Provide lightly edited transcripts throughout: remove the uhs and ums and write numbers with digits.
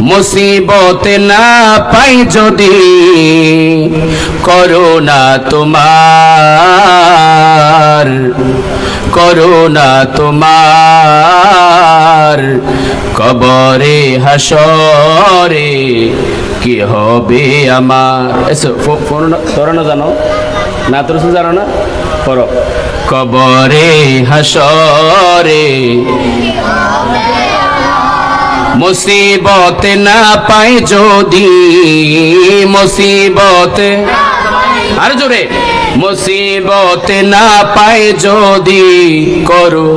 মুসিবত না পাই যদি করুণা তোমার, করুণা তোমার, কবরে হাসরে কি হবে আমার। এসো তোরা না জানো না, তোর জানো না, পড়ো। কবরে হাসরে মুসিবত না পাই যদি, মুসিবত আর জোরে, মুসিবত না পাই যদি করো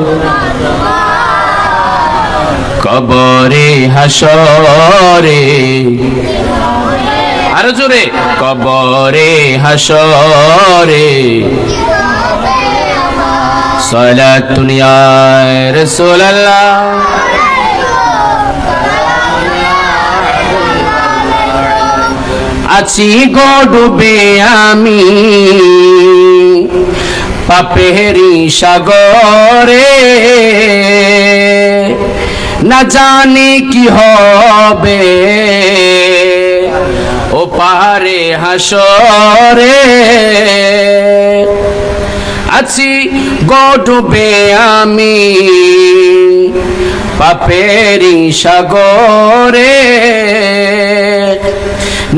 কবরে হাসরে, আর জোরে, কবরে হাসরে সালাতুন ইয়া রাসূলুল্লাহ। আছি গো ডুবে আমি পাপেরি সাগরে, না জানি কি হবে ও পারে হাসরে। আছি গো ডুবে আমি পাপেরি সাগরে,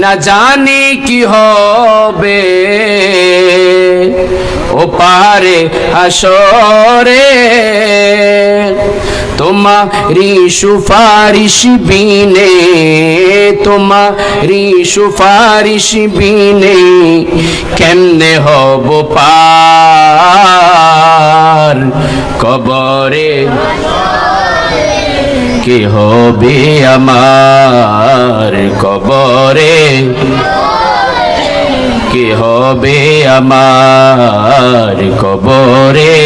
না জানি কি হবে ও পারে হাসরে। তোমারি সুপারিশ বিনে, তোমারি সুপারিশ বিনে কেমনে হব পার কবরে কি হবে আমার, কবরে কি হবে আমার, কবরে